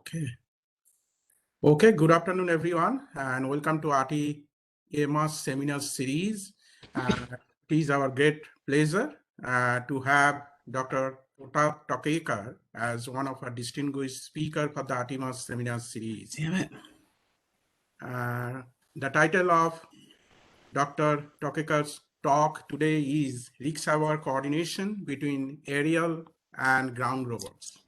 Okay. Okay, good afternoon, everyone, and welcome to ArtIAMAS seminar series. It is our great pleasure to have Dr. Pratap Tokekar as one of our distinguished speakers for the ArtIAMAS seminar series. Damn it. The title of Dr. Tokekar's talk today is Risk-Aware Coordination between Aerial and Ground Robots.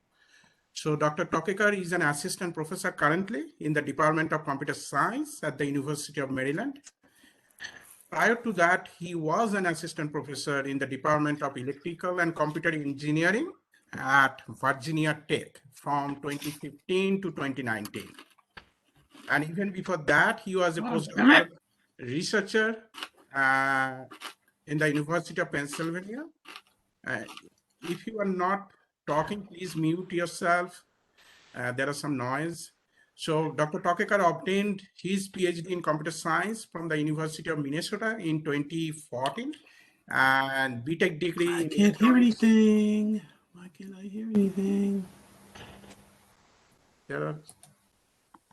So Dr. Tokekar is an assistant professor currently in the Department of Computer Science at the University of Maryland. Prior to that, he was an assistant professor in the Department of Electrical and Computer Engineering at Virginia Tech from 2015 to 2019. And even before that, he was a postdoctoral researcher in the University of Pennsylvania. If you are not talking, please mute yourself. There is some noise. So Dr. Tokekar obtained his PhD in computer science from the University of Minnesota in 2014 and BTech degree. I can't hear anything. Why can't I hear anything? There are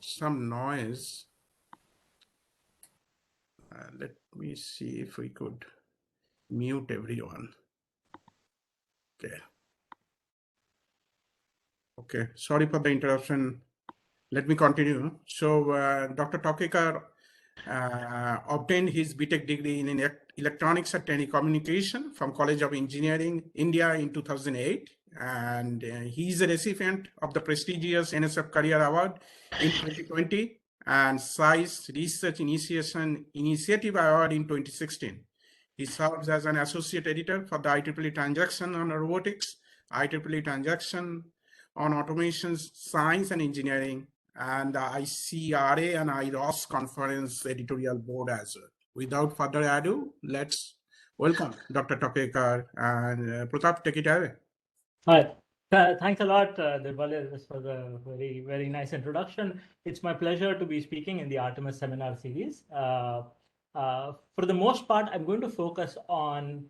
some noise. Let me see if we could mute everyone. Okay. Okay, sorry for the interruption. Let me continue. So Dr. Tokekar obtained his BTech degree in electronics and telecommunication from College of Engineering, India in 2008. And he is a recipient of the prestigious NSF Career Award in 2020 and SAIS Research Initiative Award in 2016. He serves as an associate editor for the IEEE Transaction on Robotics, IEEE Transaction on Automation, Science and Engineering, and the ICRA and IROS conference editorial board as well. Without further ado, let's welcome Dr. Tokekar and Pratap, take it away. Hi. Thanks a lot, Derbale. This was a very, very nice introduction. It's my pleasure to be speaking in the ArtIAMAS seminar series. For the most part, I'm going to focus on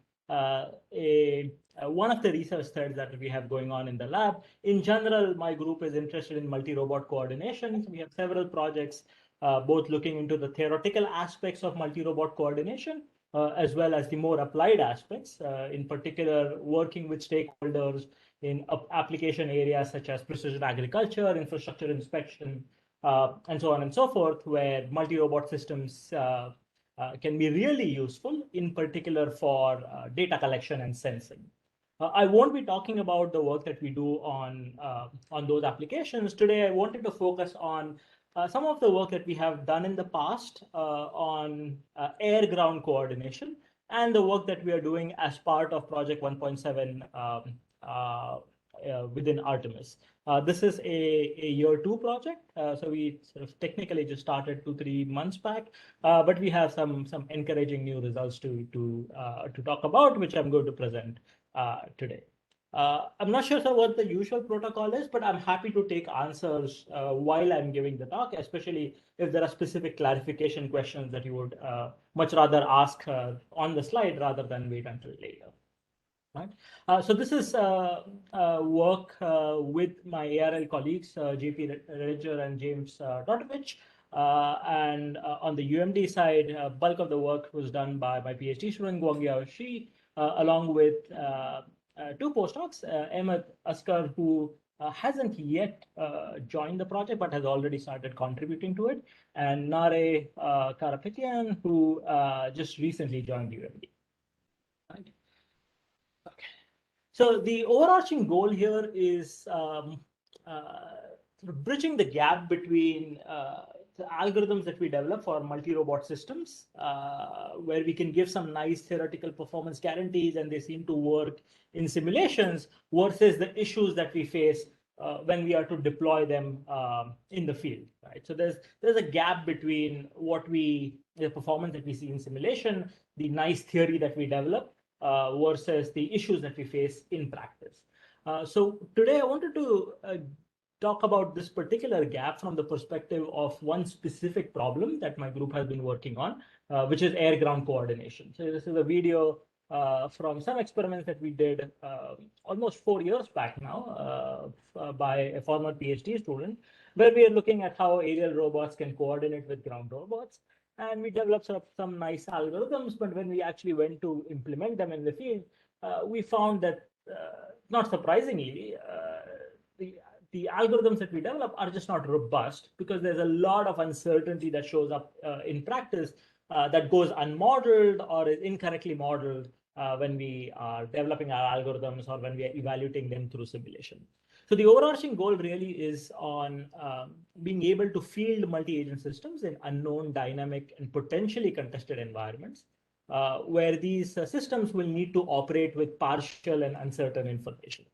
one of the research threads that we have going on in the lab. In general, my group is interested in multi-robot coordination. We have several projects, both looking into the theoretical aspects of multi-robot coordination, as well as the more applied aspects, in particular, working with stakeholders in application areas such as precision agriculture, infrastructure inspection, and so on and so forth, where multi-robot systems can be really useful, in particular for data collection and sensing. I won't be talking about the work that we do on those applications. Today, I wanted to focus on some of the work that we have done in the past on air-ground coordination and the work that we are doing as part of Project 1.7 within ArtIAMAS. This is a year 2 project, so we sort of technically just started 2-3 months back, but we have some encouraging new results to talk about, which I'm going to present today. I'm not sure what the usual protocol is, but I'm happy to take answers while I'm giving the talk, especially if there are specific clarification questions that you would much rather ask on the slide rather than wait until later. Right. So this is work with my ARL colleagues, JP Redger and James Dotovich. And on the UMD side, bulk of the work was done by my PhD student, Guangyao Shi, along with 2 postdocs, Ahmed Askar, who hasn't yet joined the project, but has already started contributing to it, and Nare Karapetian, who just recently joined UMD. Right. Okay. So the overarching goal here is sort of bridging the gap between the algorithms that we develop for multi-robot systems, where we can give some nice theoretical performance guarantees and they seem to work in simulations, versus the issues that we face when we are to deploy them in the field. Right. So there's a gap between the performance that we see in simulation, the nice theory that we develop, versus the issues that we face in practice. So today I wanted to talk about this particular gap from the perspective of one specific problem that my group has been working on, which is air-ground coordination. So this is a video from some experiments that we did almost 4 years back now by a former PhD student, where we are looking at how aerial robots can coordinate with ground robots. And we developed some nice algorithms, but when we actually went to implement them in the field, we found that, not surprisingly, the algorithms that we develop are just not robust because there's a lot of uncertainty that shows up in practice that goes unmodeled or is incorrectly modeled when we are developing our algorithms or when we are evaluating them through simulation. So the overarching goal really is on being able to field multi-agent systems in unknown, dynamic, and potentially contested environments, where these systems will need to operate with partial and uncertain information.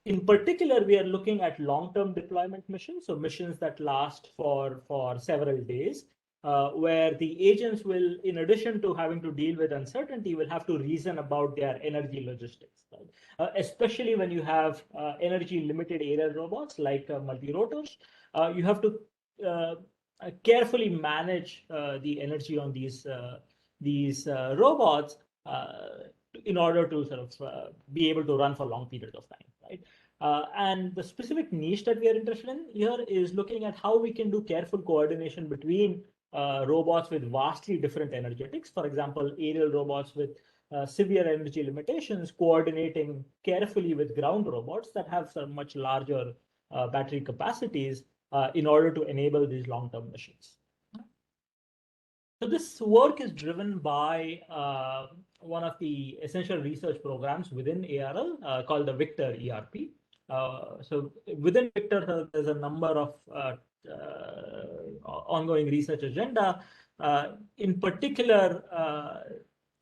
In particular, we are looking at long-term deployment missions, so missions that last for several days, where the agents will, in addition to having to deal with uncertainty, will have to reason about their energy logistics, right? Especially when you have energy-limited aerial robots like multi-rotors, you have to carefully manage the energy on these robots in order to sort of be able to run for long periods of time, right? And the specific niche that we are interested in here is looking at how we can do careful coordination between robots with vastly different energetics. For example, aerial robots with severe energy limitations coordinating carefully with ground robots that have some much larger battery capacities in order to enable these long-term missions. So this work is driven by one of the essential research programs within ARL called the Victor ERP. So within Victor, there's a number of ongoing research agenda. In particular,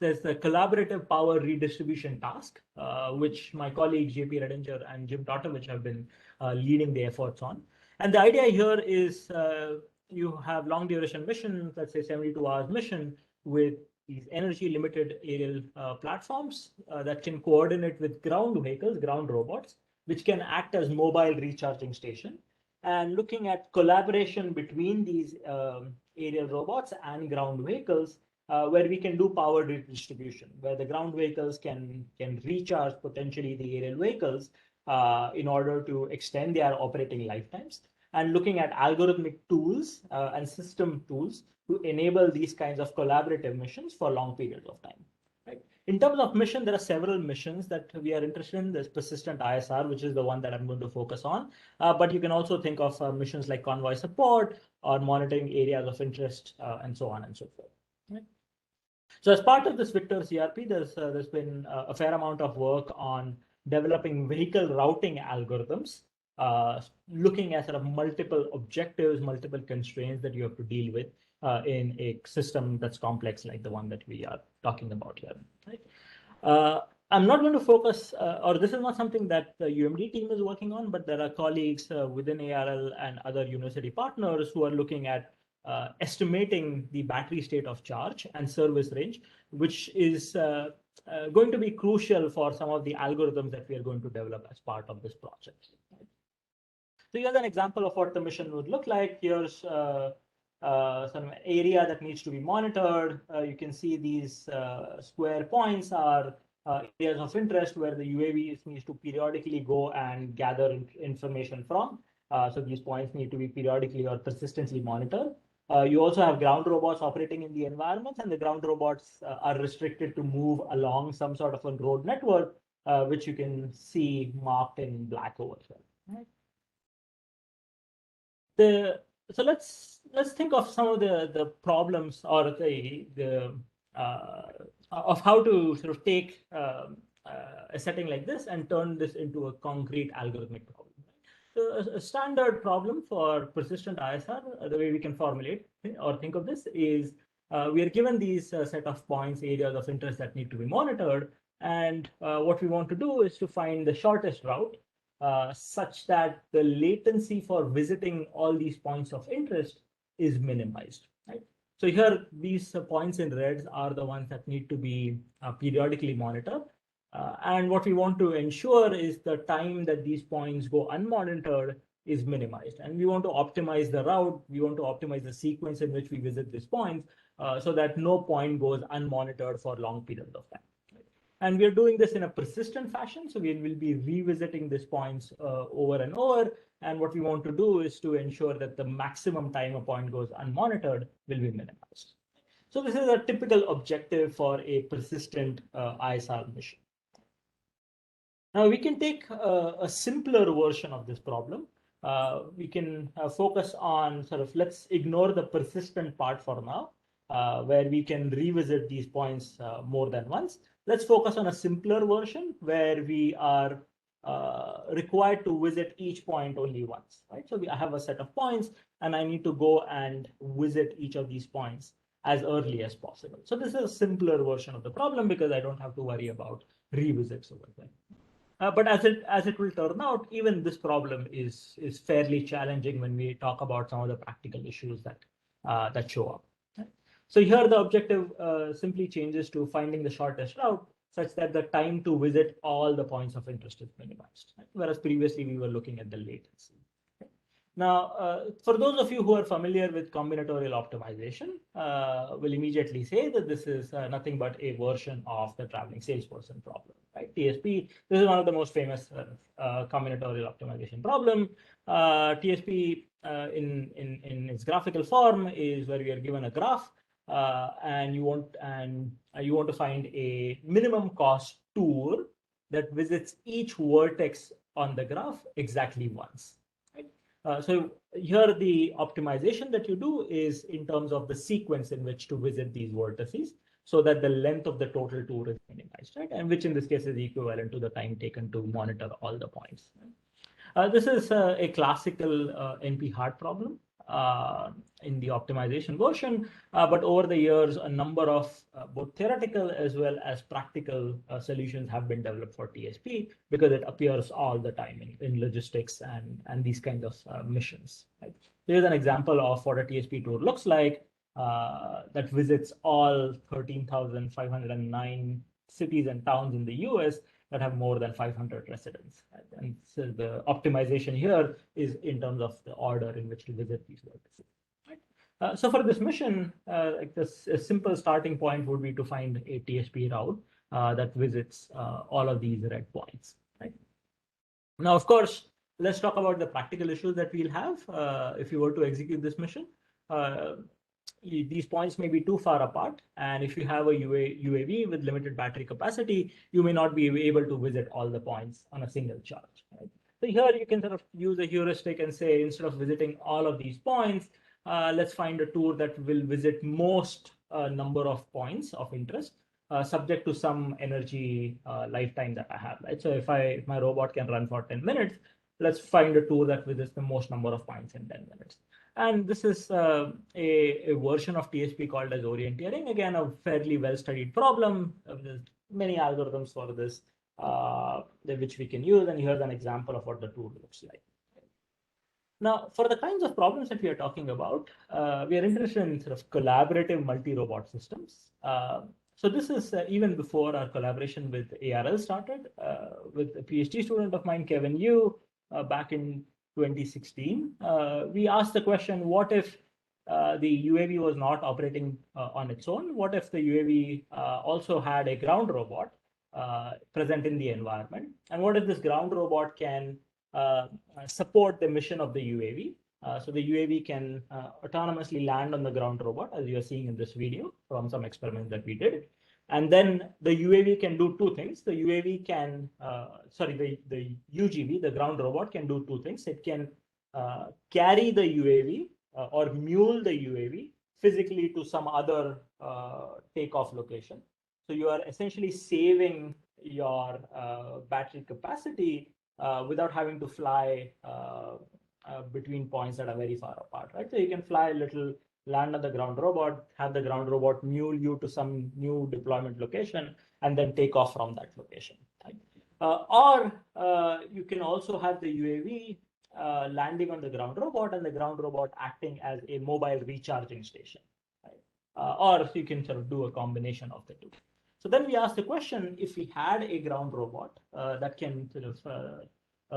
there's the collaborative power redistribution task, which my colleagues JP Redinger and Jim Totovich have been leading the efforts on. And the idea here is you have long duration mission, let's say 72 hours mission, with these energy limited aerial platforms that can coordinate with ground vehicles, ground robots, which can act as mobile recharging station. And looking at collaboration between these aerial robots and ground vehicles, where we can do power redistribution, where the ground vehicles can recharge potentially the aerial vehicles in order to extend their operating lifetimes, and looking at algorithmic tools and system tools to enable these kinds of collaborative missions for long periods of time. Right? In terms of mission, there are several missions that we are interested in. There's persistent ISR, which is the one that I'm going to focus on. But you can also think of missions like convoy support or monitoring areas of interest and so on and so forth. Right? So as part of this Victor CRP, there's been a fair amount of work on developing vehicle routing algorithms, looking at sort of multiple objectives, multiple constraints that you have to deal with in a system that's complex like the one that we are talking about here. Right? I'm not going to focus, or this is not something that the UMD team is working on, but there are colleagues within ARL and other university partners who are looking at estimating the battery state of charge and service range, which is going to be crucial for some of the algorithms that we are going to develop as part of this project. So here's an example of what the mission would look like. Here's some area that needs to be monitored. You can see these square points are areas of interest where the UAVs needs to periodically go and gather information from. So these points need to be periodically or persistently monitored. You also have ground robots operating in the environment, and the ground robots are restricted to move along some sort of a road network, which you can see marked in black over here. Right? So let's think of some of the problems or the of how to sort of take a setting like this and turn this into a concrete algorithmic problem. So a standard problem for persistent ISR, the way we can formulate or think of this is we are given these set of points, areas of interest that need to be monitored, and what we want to do is to find the shortest route such that the latency for visiting all these points of interest is minimized. Right? So here, these points in reds are the ones that need to be periodically monitored. And what we want to ensure is the time that these points go unmonitored is minimized. And we want to optimize the route. We want to optimize the sequence in which we visit these points so that no point goes unmonitored for long periods of time. And we are doing this in a persistent fashion. So we will be revisiting these points over and over. And what we want to do is to ensure that the maximum time a point goes unmonitored will be minimized. So this is a typical objective for a persistent ISR mission. Now we can take a simpler version of this problem. We can focus on let's ignore the persistent part for now, where we can revisit these points more than once. Let's focus on a simpler version where we are required to visit each point only once, right? So I have a set of points and I need to go and visit each of these points as early as possible. So this is a simpler version of the problem because I don't have to worry about revisits over there. But as it will turn out, even this problem is fairly challenging when we talk about some of the practical issues that show up. Right? So here the objective simply changes to finding the shortest route such that the time to visit all the points of interest is minimized. Right? Whereas previously we were looking at the latency. Now, for those of you who are familiar with combinatorial optimization, will immediately say that this is nothing but a version of the traveling salesperson problem, right? TSP, this is one of the most famous combinatorial optimization problem. TSP in its graphical form is where we are given a graph and you want to find a minimum cost tour that visits each vertex on the graph exactly once. So here the optimization that you do is in terms of the sequence in which to visit these vertices so that the length of the total tour is minimized, right? And which in this case is equivalent to the time taken to monitor all the points. This is a classical NP-hard problem in the optimization version, but over the years, a number of both theoretical as well as practical solutions have been developed for TSP because it appears all the time in logistics and these kinds of missions. Right? Here's an example of what a TSP tour looks like that visits all 13,509 cities and towns in the US that have more than 500 residents. Right? And so the optimization here is in terms of the order in which to visit these vertices. Right? So for this mission, a simple starting point would be to find a TSP route that visits all of these red points. Right? Now, of course, let's talk about the practical issues that we'll have if you were to execute this mission. These points may be too far apart. And if you have a UAV with limited battery capacity, you may not be able to visit all the points on a single charge. Right? So here you can use a heuristic and say, instead of visiting all of these points, let's find a tour that will visit most number of points of interest, subject to some energy lifetime that I have. Right? So if my robot can run for 10 minutes, let's find a tour that visits the most number of points in 10 minutes. And this is a version of TSP called as orienteering. Again, a fairly well-studied problem. There's many algorithms for this which we can use. And here's an example of what the tool looks like. Now, for the kinds of problems that we are talking about, we are interested in collaborative multi-robot systems. So this is even before our collaboration with ARL started, with a PhD student of mine, Kevin Yu, back in 2016, we asked the question, what if the UAV was not operating on its own? What if the UAV also had a ground robot present in the environment? And what if this ground robot can support the mission of the UAV? So the UAV can autonomously land on the ground robot, as you are seeing in this video from some experiments that we did. And then the UAV can do two things. The UAV can, the UGV, the ground robot, can do two things. It can carry the UAV or mule the UAV physically to some other takeoff location. So you are essentially saving your battery capacity without having to fly between points that are very far apart, right? So you can fly a little, land on the ground robot, have the ground robot mule you to some new deployment location, and then take off from that location. Right? Or you can also have the UAV landing on the ground robot and the ground robot acting as a mobile recharging station. Right? Or you can do a combination of the two. So then we asked the question, if we had a ground robot that can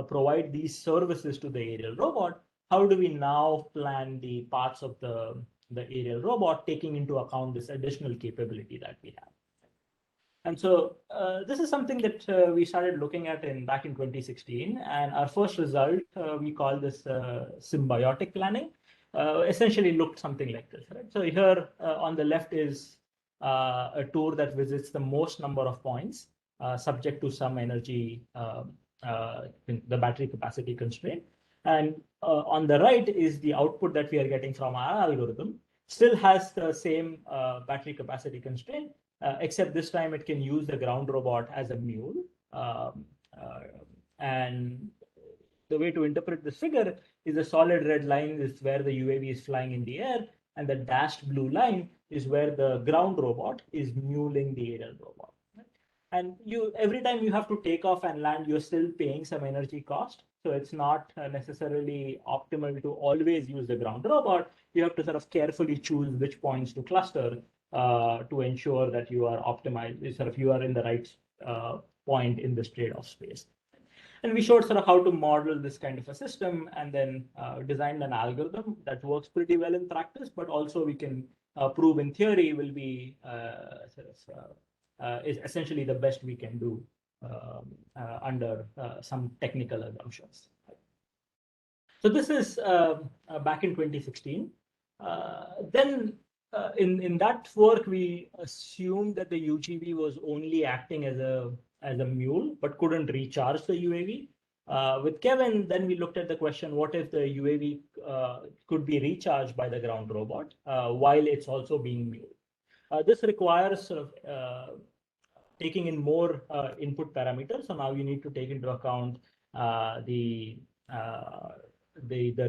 provide these services to the aerial robot, how do we now plan the parts of the aerial robot, taking into account this additional capability that we have? And so this is something that we started looking at back in 2016. And our first result, we call this symbiotic planning, essentially looked something like this. Right? So here on the left is a tour that visits the most number of points subject to some energy, the battery capacity constraint. And on the right is the output that we are getting from our algorithm. Still has the same battery capacity constraint, except this time it can use the ground robot as a mule. And the way to interpret this figure is the solid red line is where the UAV is flying in the air, and the dashed blue line is where the ground robot is muling the aerial robot. And every time you have to take off and land, you're still paying some energy cost. So it's not necessarily optimal to always use the ground robot. You have to sort of carefully choose which points to cluster to ensure that you are optimized, sort of you are in the right point in this trade-off space. And we showed sort of how to model this kind of a system, and then designed an algorithm that works pretty well in practice, but also we can prove in theory will be is essentially the best we can do under some technical assumptions. So this is back in 2016. Then in that work, we assumed that the UGV was only acting as a mule, but couldn't recharge the UAV. With Kevin, then we looked at the question, what if the UAV could be recharged by the ground robot while it's also being muled? This requires sort of taking in more input parameters. So now you need to take into account the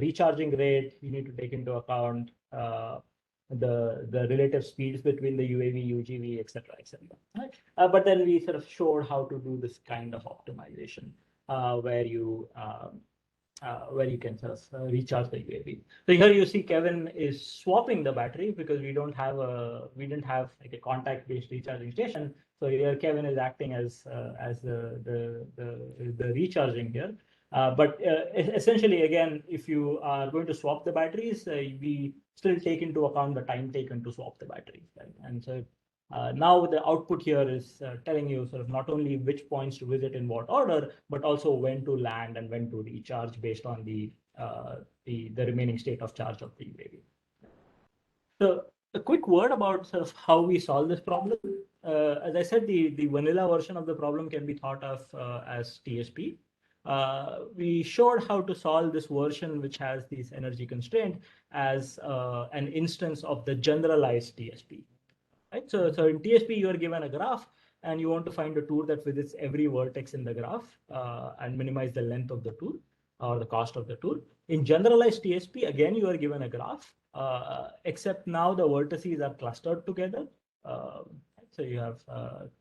recharging rate. You need to take into account the relative speeds between the UAV, UGV, etc., etc. Right? But then we sort of showed how to do this kind of optimization where you can sort of recharge the UAV. So here you see Kevin is swapping the battery because we didn't have like a contact-based recharging station. So here Kevin is acting as the recharging here. But essentially, again, if you are going to swap the batteries, we still take into account the time taken to swap the batteries. Right? And so now the output here is telling you sort of not only which points to visit in what order, but also when to land and when to recharge based on the remaining state of charge of the UAV. So a quick word about sort of how we solve this problem. As I said, the vanilla version of the problem can be thought of as TSP. We showed how to solve this version, which has these energy constraint, as an instance of the generalized TSP. Right? So in TSP, you are given a graph, and you want to find a tour that visits every vertex in the graph and minimize the length of the tour or the cost of the tour. In generalized TSP, again, you are given a graph, except now the vertices are clustered together. So you have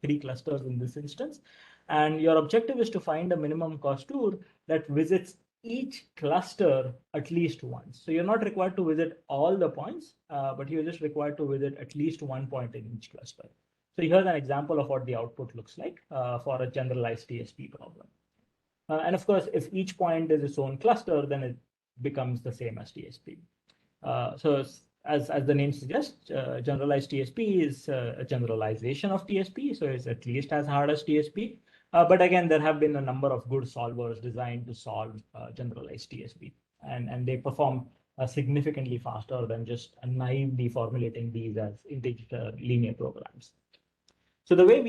3 clusters in this instance. And your objective is to find a minimum cost tour that visits each cluster at least once. So you're not required to visit all the points, but you're just required to visit at least one point in each cluster. So here's an example of what the output looks like for a generalized TSP problem. And of course, if each point is its own cluster, then it becomes the same as TSP. So as the name suggests, generalized TSP is a generalization of TSP. So it's at least as hard as TSP. But again, there have been a number of good solvers designed to solve generalized TSP, and they perform significantly faster than just naively formulating these as integer linear programs. So the way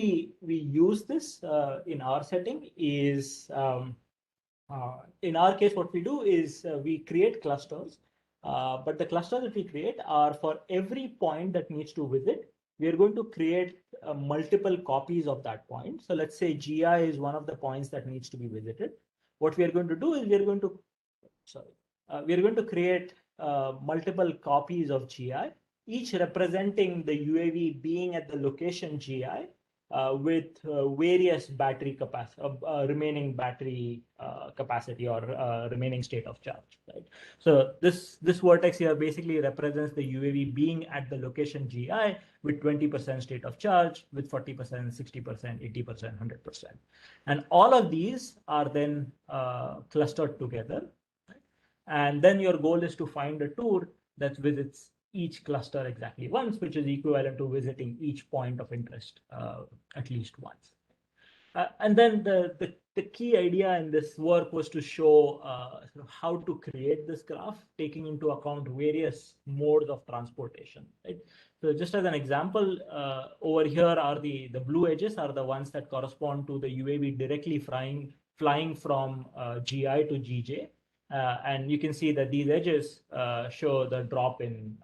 we use this in our setting is, in our case, what we do is we create clusters, but the clusters that we create are for every point that needs to visit. We are going to create multiple copies of that point. So let's say GI is one of the points that needs to be visited. What we are going to do is we are going to create multiple copies of GI, each representing the UAV being at the location GI with various battery capacity, remaining battery capacity or remaining state of charge. Right. So this vertex here basically represents the UAV being at the location GI with 20% state of charge, with 40%, 60%, 80%, 100%. And all of these are then clustered together. Right? And then your goal is to find a tour that visits each cluster exactly once, which is equivalent to visiting each point of interest at least once. And then the key idea in this work was to show sort of how to create this graph, taking into account various modes of transportation. Right? So just as an example, over here are the blue edges are the ones that correspond to the UAV directly flying from GI to GJ. And you can see that these edges show the drop in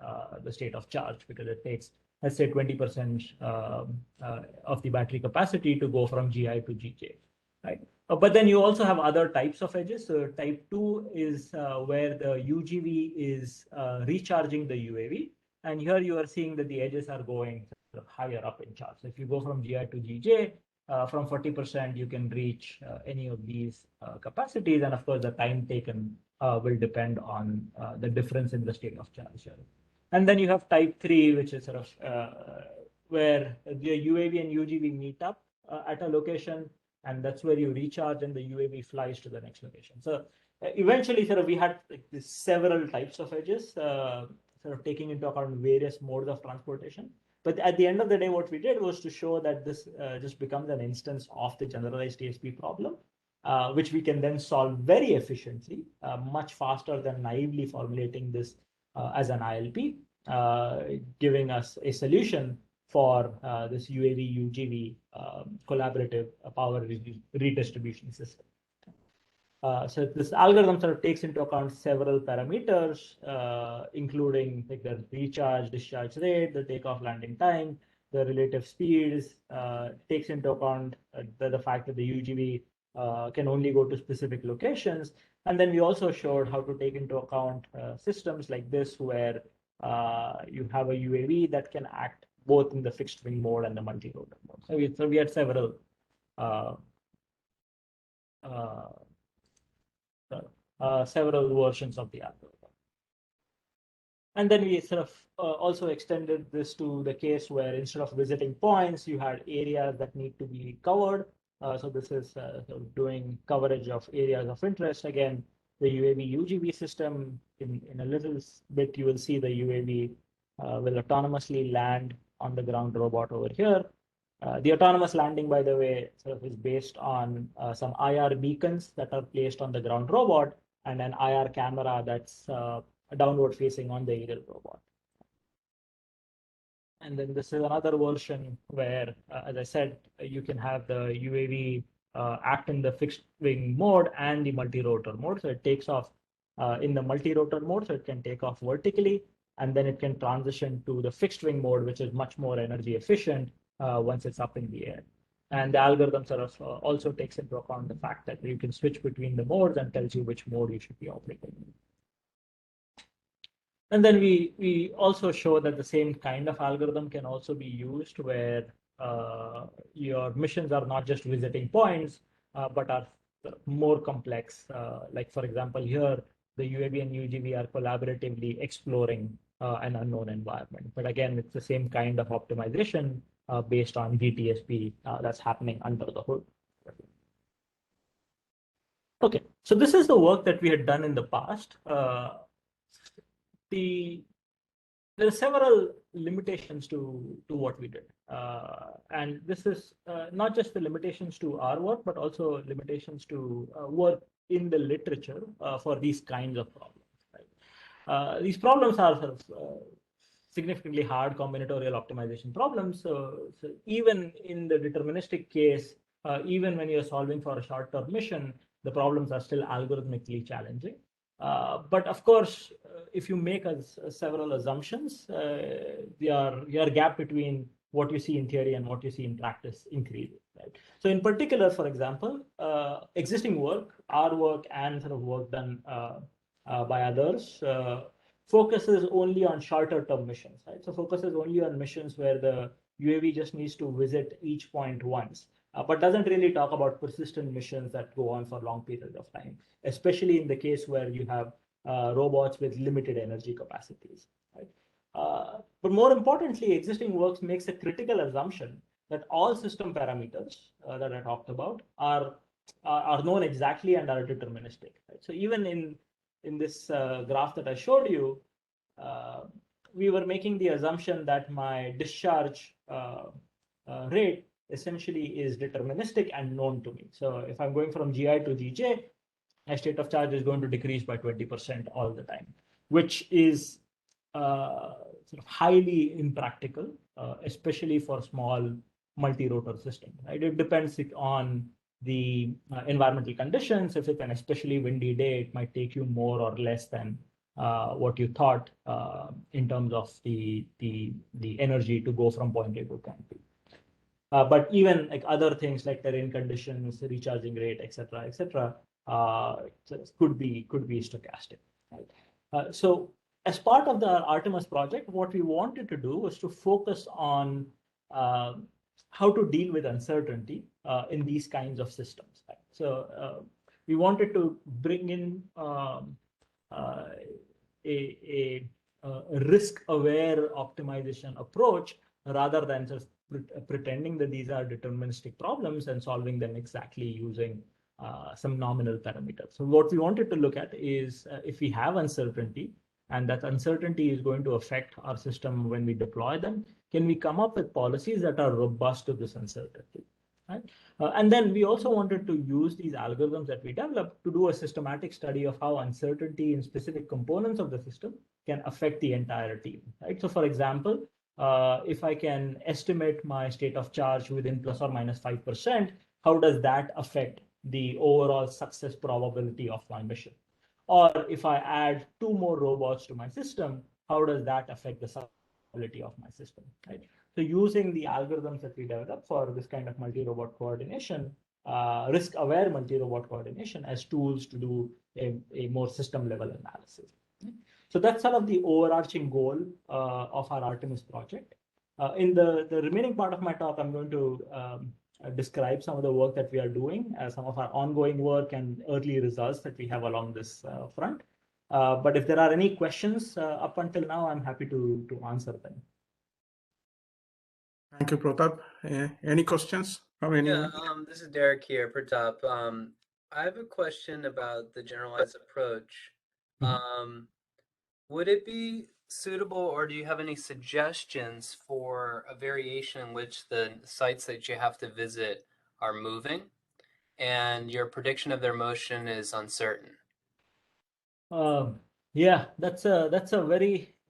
the state of charge because it takes, let's say, 20% of the battery capacity to go from GI to GJ, right? But then you also have other types of edges. So type 2 is where the UGV is recharging the UAV. And here you are seeing that the edges are going sort of higher up in charge. So if you go from GI to GJ, from 40%, you can reach any of these capacities. And of course, the time taken will depend on the difference in the state of charge here. And then you have type 3, which is sort of where the UAV and UGV meet up at a location, and that's where you recharge and the UAV flies to the next location. So eventually, sort of, we had like these several types of edges, sort of taking into account various modes of transportation. But at the end of the day, what we did was to show that this just becomes an instance of the generalized TSP problem, which we can then solve very efficiently, much faster than naively formulating this as an ILP, giving us a solution for this UAV UGV collaborative power redistribution system. So this algorithm sort of takes into account several parameters, including like the recharge, discharge rate, the takeoff landing time, the relative speeds, takes into account the fact that the UGV can only go to specific locations. And then we also showed how to take into account systems like this, where you have a UAV that can act both in the fixed wing mode and the multi-rotor mode. So we had several several versions of the algorithm. And then we sort of also extended this to the case where instead of visiting points, you had areas that need to be covered. So this is sort of doing coverage of areas of interest. Again, the UAV UGV system, in a little bit, you will see the UAV will autonomously land on the ground robot over here. The autonomous landing, by the way, sort of is based on some IR beacons that are placed on the ground robot and an IR camera that's downward facing on the aerial robot. And then this is another version where, as I said, you can have the UAV act in the fixed wing mode and the multi-rotor mode. So it takes off in the multi-rotor mode, so it can take off vertically, and then it can transition to the fixed wing mode, which is much more energy efficient once it's up in the air. And the algorithm sort of also takes into account the fact that you can switch between the modes and tells you which mode you should be operating in. And then we also show that the same kind of algorithm can also be used where your missions are not just visiting points, but are more complex. Like, for example, here, the UAV and UGV are collaboratively exploring an unknown environment. But again, it's the same kind of optimization based on DTSP that's happening under the hood. Okay, so this is the work that we had done in the past. There are several limitations to what we did. And this is not just the limitations to our work, but also limitations to work in the literature for these kinds of problems. Right? These problems are sort of significantly hard combinatorial optimization problems. So even in the deterministic case, even when you're solving for a short-term mission, the problems are still algorithmically challenging. But of course, if you make several assumptions, your gap between what you see in theory and what you see in practice increases. Right? So in particular, for example, existing work, our work, and sort of work done by others focuses only on shorter term missions. Right? So focuses only on missions where the UAV just needs to visit each point once. But doesn't really talk about persistent missions that go on for long periods of time, especially in the case where you have robots with limited energy capacities. Right? But more importantly, existing works makes a critical assumption that all system parameters that I talked about are known exactly and are deterministic. Right? So even in this graph that I showed you, we were making the assumption that my discharge rate essentially is deterministic and known to me. So if I'm going from GI to GJ, my state of charge is going to decrease by 20% all the time, which is sort of highly impractical, especially for small multi-rotor systems. Right? It depends on the environmental conditions. If it's an especially windy day, it might take you more or less than what you thought in terms of the energy to go from point A to point B. But even like other things like terrain conditions, recharging rate, etc., could be stochastic. Right? So as part of the ArtIAMAS project, what we wanted to do was to focus on how to deal with uncertainty in these kinds of systems. Right? So we wanted to bring in a risk-aware optimization approach rather than just pretending that these are deterministic problems and solving them exactly using some nominal parameters. So what we wanted to look at is if we have uncertainty, and that uncertainty is going to affect our system when we deploy them, can we come up with policies that are robust to this uncertainty? Right? And then we also wanted to use these algorithms that we developed to do a systematic study of how uncertainty in specific components of the system can affect the entire team. Right? So for example, if I can estimate my state of charge within plus or minus 5%, how does that affect the overall success probability of my mission? Or if I add 2 more robots to my system, how does that affect the probability of my system? Right? So using the algorithms that we developed for this kind of multi-robot coordination, risk-aware multi-robot coordination as tools to do a more system-level analysis. So that's sort of the overarching goal of our ArtIAMAS project. In the remaining part of my talk, I'm going to describe some of the work that we are doing, some of our ongoing work and early results that we have along this front. But if there are any questions up until now, I'm happy to answer them. Thank you, Pratap. Any questions from anyone? Yeah, this is Derek here, Pratap. I have a question about the generalized approach. Would it be suitable, or do you have any suggestions for a variation in which the sites that you have to visit are moving and your prediction of their motion is uncertain? Yeah, that's a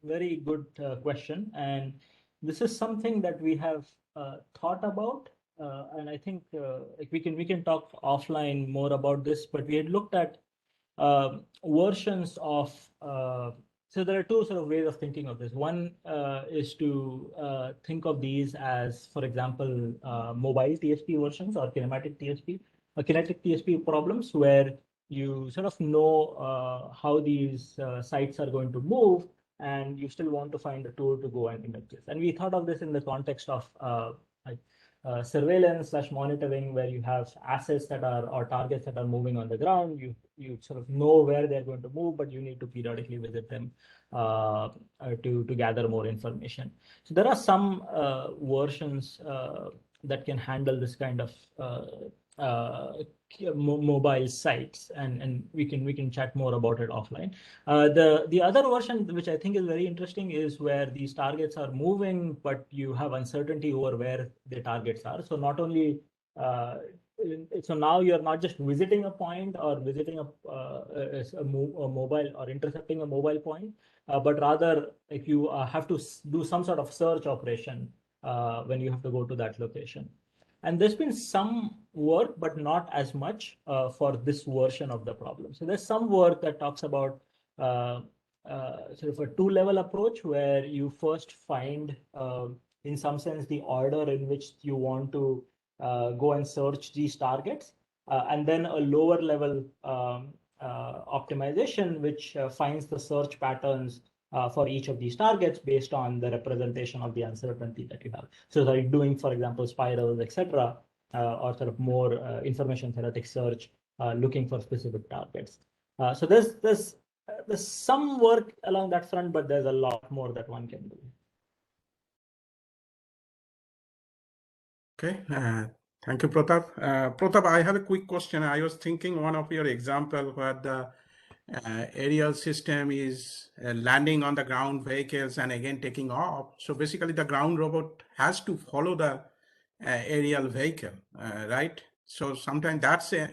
very good question, and this is something that we have thought about, and I think like we can talk offline more about this. But we had looked at versions of. So there are two sort of ways of thinking of this. One is to think of these as, for example, mobile TSP versions or kinematic TSP, or kinetic TSP problems where you sort of know how these sites are going to move, and you still want to find a tool to go and image this. And we thought of this in the context of surveillance/monitoring, where you have assets that are or targets that are moving on the ground. You sort of know where they're going to move, but you need to periodically visit them to gather more information. So there are some versions that can handle this kind of mobile sites, and we can chat more about it offline. The other version, which I think is very interesting, is where these targets are moving, but you have uncertainty over where the targets are. So not only so now you're not just visiting a point or visiting a mobile or intercepting a mobile point, but rather like you have to do some sort of search operation when you have to go to that location. And there's been some work, but not as much for this version of the problem. So there's some work that talks about sort of a two-level approach where you first find, in some sense, the order in which you want to go and search these targets, and then a lower level optimization, which finds the search patterns for each of these targets based on the representation of the uncertainty that you have. So like doing, for example, spirals, etc., or sort of more information theoretic search, looking for specific targets. So there's some work along that front, but there's a lot more that one can do. Okay, thank you, Pratap. Pratap, I have a quick question. I was thinking one of your example where the aerial system is landing on the ground vehicles and again taking off. So basically the ground robot has to follow the aerial vehicle, right? So sometimes that's a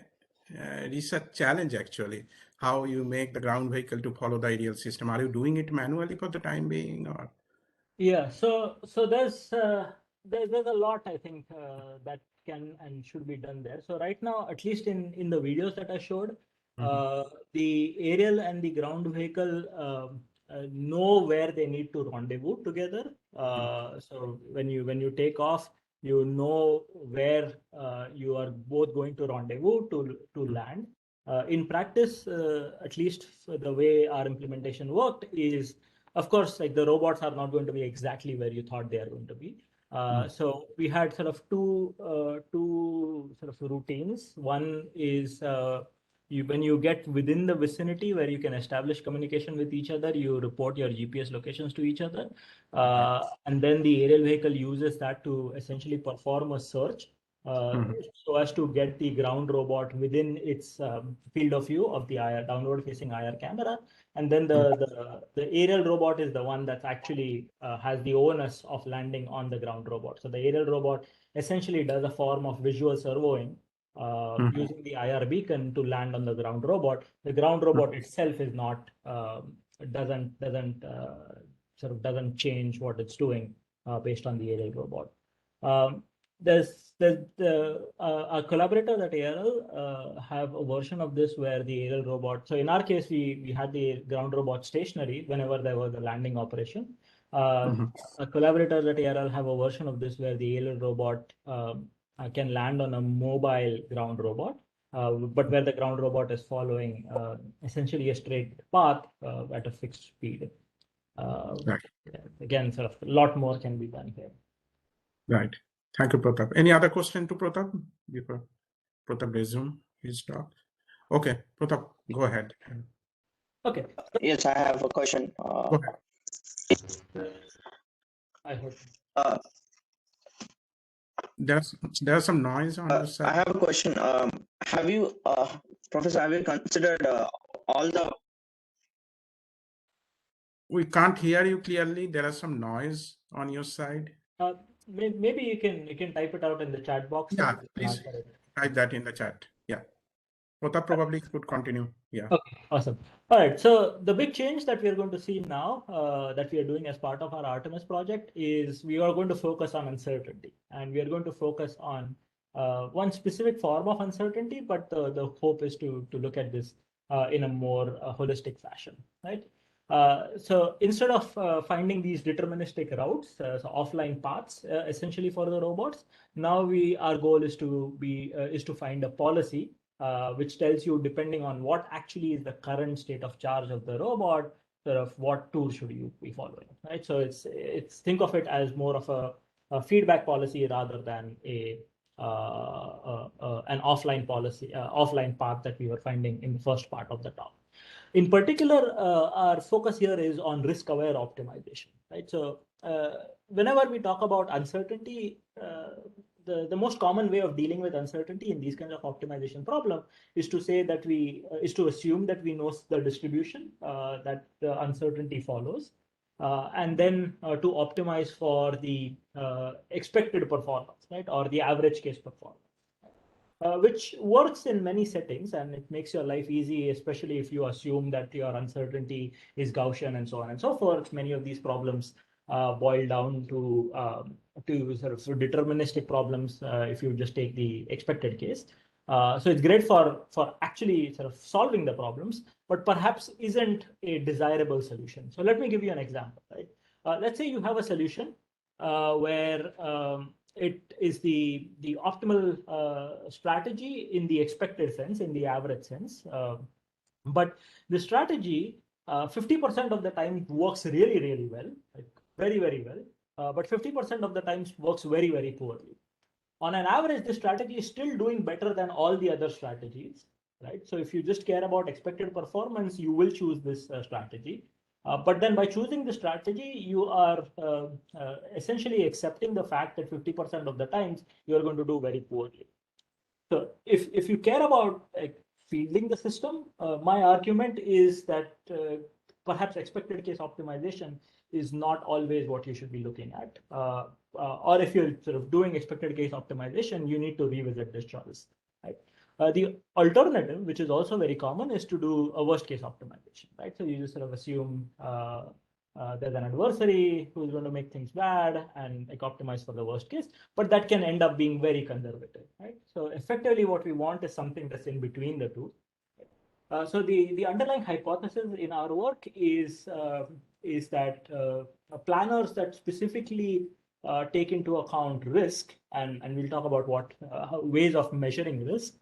research challenge actually, how you make the ground vehicle to follow the aerial system. Are you doing it manually for the time being, or? Yeah, so there's a lot I think that can and should be done there. So right now, at least in the videos that I showed, the aerial and the ground vehicle know where they need to rendezvous together. So when you take off, you know where you are both going to rendezvous to land. In practice, at least the way our implementation worked is, of course, like the robots are not going to be exactly where you thought they are going to be. So we had sort of two sort of routines. One is when you get within the vicinity where you can establish communication with each other, you report your GPS locations to each other. And then the aerial vehicle uses that to essentially perform a search so as to get the ground robot within its field of view of the IR downward facing IR camera. And then the aerial robot is the one that actually has the onus of landing on the ground robot. So the aerial robot essentially does a form of visual servoing using the IR beacon to land on the ground robot. The ground robot itself is not doesn't change what it's doing based on the aerial robot. There's a collaborator at ARL have a version of this where the aerial robot. So in our case, we had the ground robot stationary whenever there was a landing operation. A collaborator at ARL have a version of this where the aerial robot can land on a mobile ground robot, but where the ground robot is following essentially a straight path at a fixed speed. Right. Again, sort of a lot more can be done here. Right. Thank you, Pratap. Any other question to Pratap before Pratap resume his talk? Okay, Pratap, go ahead. Okay. Yes, I have a question. Go ahead. I heard. There's some noise on your side. I have a question. Have you, Professor, have you considered all the? We can't hear you clearly. There is some noise on your side. Maybe you can type it out in the chat box. Yeah, please type that in the chat. Yeah. Pratap probably could continue. Yeah. Okay, awesome. All right. So the big change that we are going to see now that we are doing as part of our ArtIAMAS project is we are going to focus on uncertainty, and we are going to focus on one specific form of uncertainty, but the hope is to look at this in a more holistic fashion, right? So instead of finding these deterministic routes, so offline paths, essentially for the robots, now our goal is to find a policy which tells you, depending on what actually is the current state of charge of the robot, sort of what tool should you be following, right? So it's think of it as more of a feedback policy rather than an offline policy, offline path that we were finding in the first part of the talk. In particular, our focus here is on risk-aware optimization, right? So whenever we talk about uncertainty, the most common way of dealing with uncertainty in these kinds of optimization problem is to say that is to assume that we know the distribution that the uncertainty follows, and then to optimize for the expected performance, right, or the average case performance. Which works in many settings, and it makes your life easy, especially if you assume that your uncertainty is Gaussian and so on and so forth. Many of these problems boil down to sort of deterministic problems if you just take the expected case. So it's great for actually sort of solving the problems, but perhaps isn't a desirable solution. So let me give you an example, right? Let's say you have a solution where it is the optimal strategy in the expected sense, in the average sense. But the strategy 50% of the time works really, really well, like very, very well. But 50% of the times works very, very poorly. On an average, the strategy is still doing better than all the other strategies, right? So if you just care about expected performance, you will choose this strategy. But then by choosing the strategy, you are essentially accepting the fact that 50% of the times you're going to do very poorly. So if you care about like fielding the system. My argument is that perhaps expected case optimization is not always what you should be looking at. Or if you're sort of doing expected case optimization, you need to revisit this choice. Right? The alternative, which is also very common, is to do a worst case optimization. Right? So you just sort of assume there's an adversary who's going to make things bad and like optimize for the worst case, but that can end up being very conservative, right? So effectively what we want is something that's in between the two. So the underlying hypothesis in our work is that planners that specifically take into account risk, and we'll talk about what ways of measuring risk,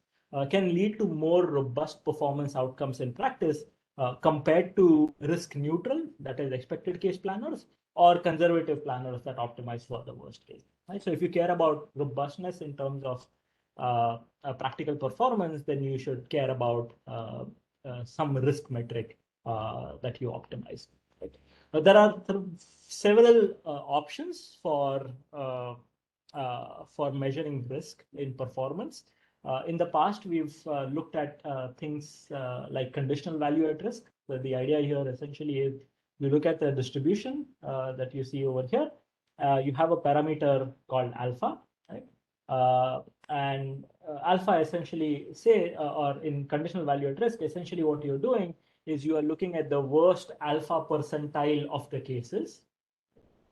can lead to more robust performance outcomes in practice compared to risk neutral, that is expected case planners, or conservative planners that optimize for the worst case. Right? So if you care about robustness in terms of practical performance, then you should care about some risk metric that you optimize. Right? There are several options for measuring risk in performance. In the past, we've looked at things like conditional value at risk. So the idea here essentially is you look at the distribution that you see over here. You have a parameter called alpha, right? And alpha essentially or in conditional value at risk, essentially what you're doing is you are looking at the worst alpha percentile of the cases,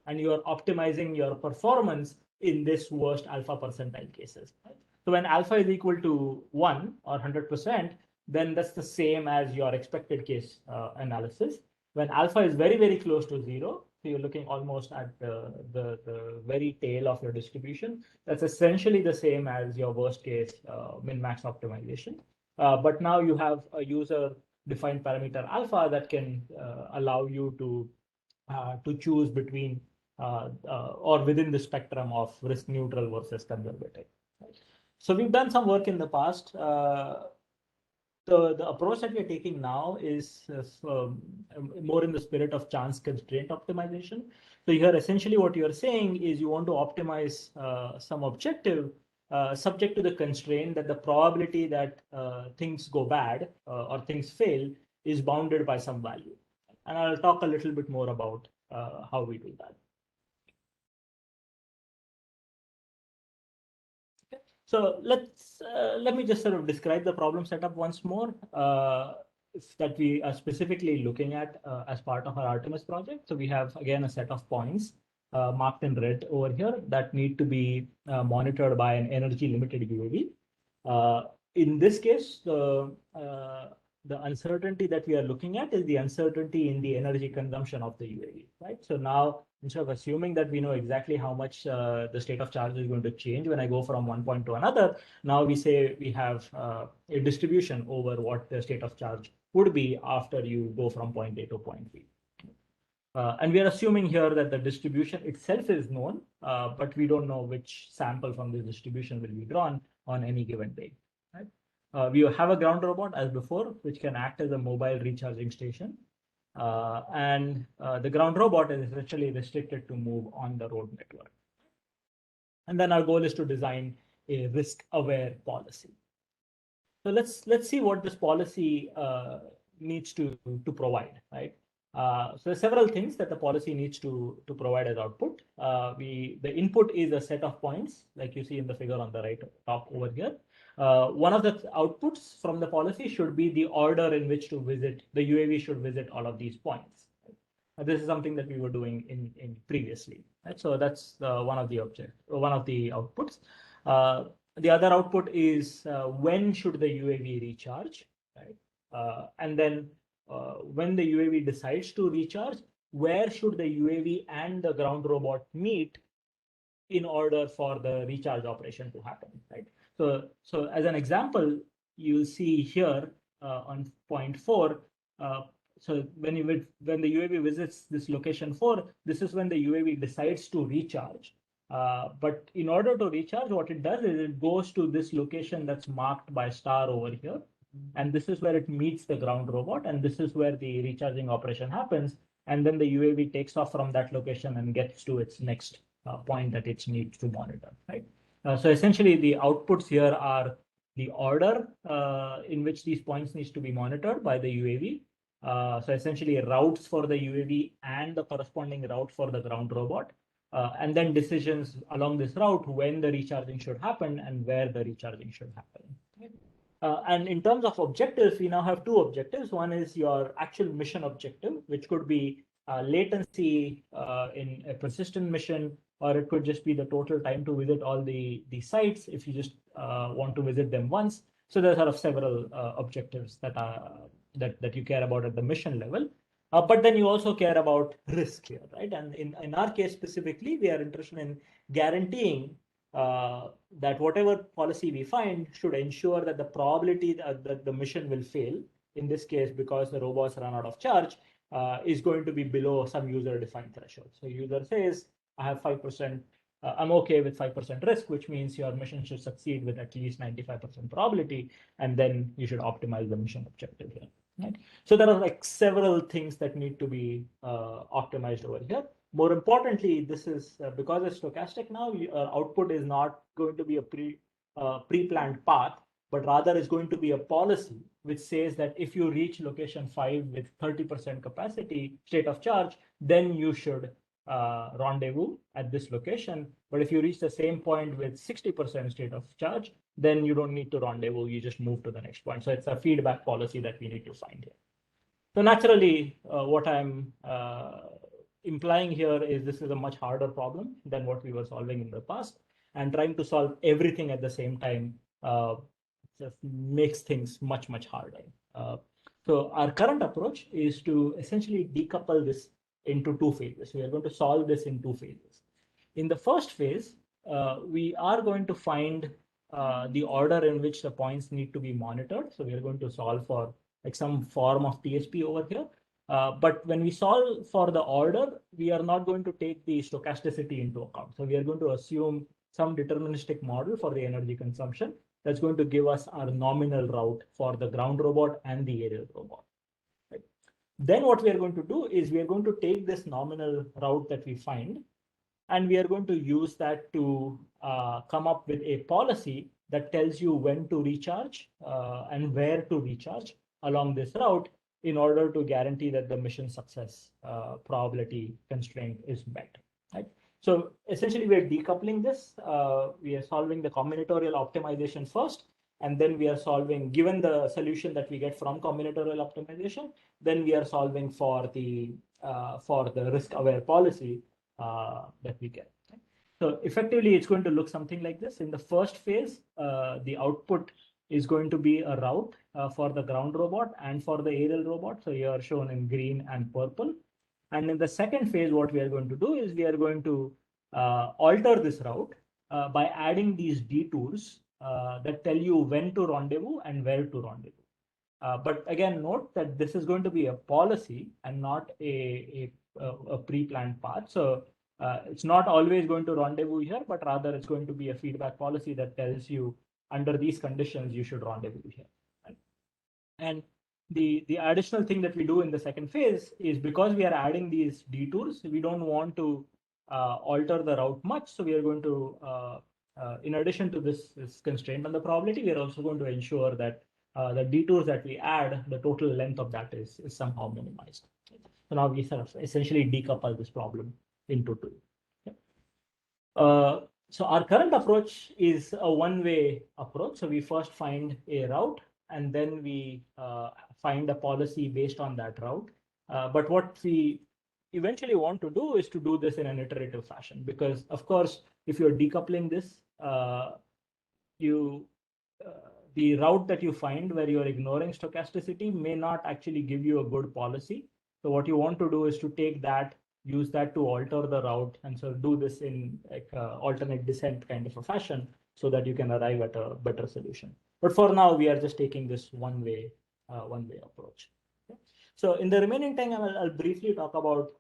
and you are optimizing your performance in this worst alpha percentile cases. Right? So when alpha is equal to 1 or 100%, then that's the same as your expected case analysis. When alpha is very, very close to 0, so you're looking almost at the very tail of your distribution, that's essentially the same as your worst case min-max optimization. But now you have a user-defined parameter alpha that can allow you to choose between or within the spectrum of risk neutral versus conservative. Right? So we've done some work in the past. The approach that we're taking now is more in the spirit of chance constraint optimization. So here, essentially what you're saying is you want to optimize some objective subject to the constraint that the probability that things go bad or things fail is bounded by some value. And I'll talk a little bit more about how we do that. So let me just sort of describe the problem setup once more that we are specifically looking at as part of our ArtIAMAS project. So we have, again, a set of points marked in red over here that need to be monitored by an energy limited UAV. In this case, the uncertainty that we are looking at is the uncertainty in the energy consumption of the UAV, right? So now, instead of assuming that we know exactly how much the state of charge is going to change when I go from one point to another, now we say we have a distribution over what the state of charge would be after you go from point A to point B. And we are assuming here that the distribution itself is known, but we don't know which sample from this distribution will be drawn on any given day. Right? We have a ground robot as before, which can act as a mobile recharging station. And the ground robot is essentially restricted to move on the road network. And then our goal is to design a risk-aware policy. So let's see what this policy needs to provide, right? So there's several things that the policy needs to provide as output. The input is a set of points, like you see in the figure on the right top over here. One of the outputs from the policy should be the order in which to visit, the UAV should visit all of these points. This is something that we were doing in previously. Right? So that's one of the outputs. The other output is when should the UAV recharge, right? And then when the UAV decides to recharge, where should the UAV and the ground robot meet in order for the recharge operation to happen, right? So as an example, you'll see here on point 4. So when the UAV visits this location 4, this is when the UAV decides to recharge. But in order to recharge, what it does is it goes to this location that's marked by star over here. And this is where it meets the ground robot. And this is where the recharging operation happens. And then the UAV takes off from that location and gets to its next point that it needs to monitor, right? So essentially, the outputs here are the order in which these points needs to be monitored by the UAV. So essentially routes for the UAV and the corresponding route for the ground robot. And then decisions along this route when the recharging should happen and where the recharging should happen. And in terms of objectives, we now have two objectives. One is your actual mission objective, which could be latency in a persistent mission, or it could just be the total time to visit all the sites if you just want to visit them once. So there are sort of several objectives that that you care about at the mission level. But then you also care about risk here, right? And in our case specifically, we are interested in guaranteeing that whatever policy we find should ensure that the probability that the mission will fail, in this case because the robots run out of charge, is going to be below some user-defined threshold. So user says, I have 5%, I'm okay with 5% risk, which means your mission should succeed with at least 95% probability, and then you should optimize the mission objective here. Right? So there are like several things that need to be optimized over here. More importantly, this is because it's stochastic now, output is not going to be a pre-planned path, but rather is going to be a policy which says that if you reach location 5 with 30% capacity state of charge, then you should rendezvous at this location. But if you reach the same point with 60% state of charge, then you don't need to rendezvous, you just move to the next point. So it's a feedback policy that we need to find here. So naturally, what I'm implying here is this is a much harder problem than what we were solving in the past, and trying to solve everything at the same time just makes things much harder. So our current approach is to essentially decouple this into two phases. We are going to solve this in two phases. In the first phase, we are going to find the order in which the points need to be monitored. So we are going to solve for like some form of TSP over here. But when we solve for the order, we are not going to take the stochasticity into account. So we are going to assume some deterministic model for the energy consumption that's going to give us our nominal route for the ground robot and the aerial robot. Right? Then what we are going to do is we are going to take this nominal route that we find, and we are going to use that to come up with a policy that tells you when to recharge and where to recharge along this route in order to guarantee that the mission success probability constraint is met. Right? So essentially, we are decoupling this. We are solving the combinatorial optimization first, and then we are solving, given the solution that we get from combinatorial optimization, then we are solving for the risk-aware policy that we get. Right? So effectively, it's going to look something like this. In the first phase, the output is going to be a route for the ground robot and for the aerial robot. So here shown in green and purple. And in the second phase, what we are going to do is we are going to alter this route by adding these detours that tell you when to rendezvous and where to rendezvous. But again, note that this is going to be a policy and not a pre-planned path. So it's not always going to rendezvous here, but rather it's going to be a feedback policy that tells you under these conditions, you should rendezvous here. Right? And the additional thing that we do in the second phase is because we are adding these detours, we don't want to alter the route much. So we are going to, in addition to this constraint on the probability, we are also going to ensure that the detours that we add, the total length of that is somehow minimized. So now we sort of essentially decouple this problem into two. Okay. So our current approach is a one-way approach. So we first find a route, and then we find a policy based on that route. But what we eventually want to do is to do this in an iterative fashion, because of course, if you're decoupling this, the route that you find where you're ignoring stochasticity may not actually give you a good policy. So what you want to do is to take that, use that to alter the route, and so do this in like alternate descent kind of a fashion so that you can arrive at a better solution. But for now, we are just taking this one-way approach. Okay. So in the remaining time, I'll briefly talk about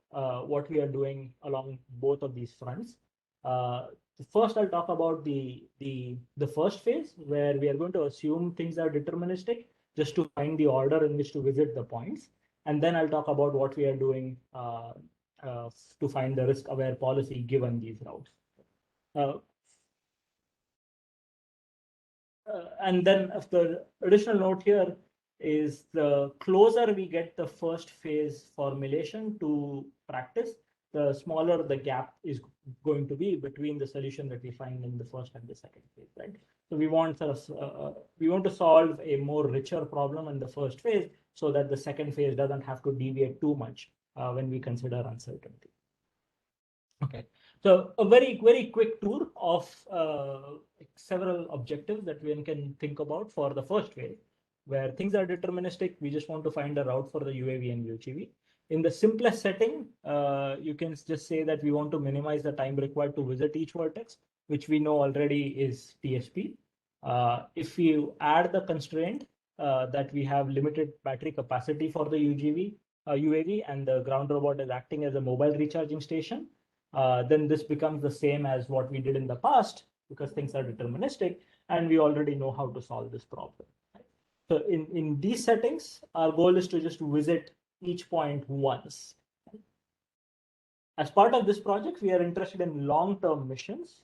what we are doing along both of these fronts. First, I'll talk about the first phase, where we are going to assume things are deterministic just to find the order in which to visit the points. And then I'll talk about what we are doing to find the risk-aware policy given these routes. and then the additional note here is the closer we get the first phase formulation to practice, the smaller the gap is going to be between the solution that we find in the first and the second phase, right? So we want to solve a more richer problem in the first phase so that the second phase doesn't have to deviate too much when we consider uncertainty. Okay, so a very, very quick tour of several objectives that one can think about for the first phase, where things are deterministic. We just want to find a route for the UAV and UGV. In the simplest setting, you can just say that we want to minimize the time required to visit each vertex, which we know already is TSP. If you add the constraint that we have limited battery capacity for the UAV, and the ground robot is acting as a mobile recharging station, then this becomes the same as what we did in the past, because things are deterministic and we already know how to solve this problem. So in these settings, our goal is to just visit each point once. As part of this project, we are interested in long-term missions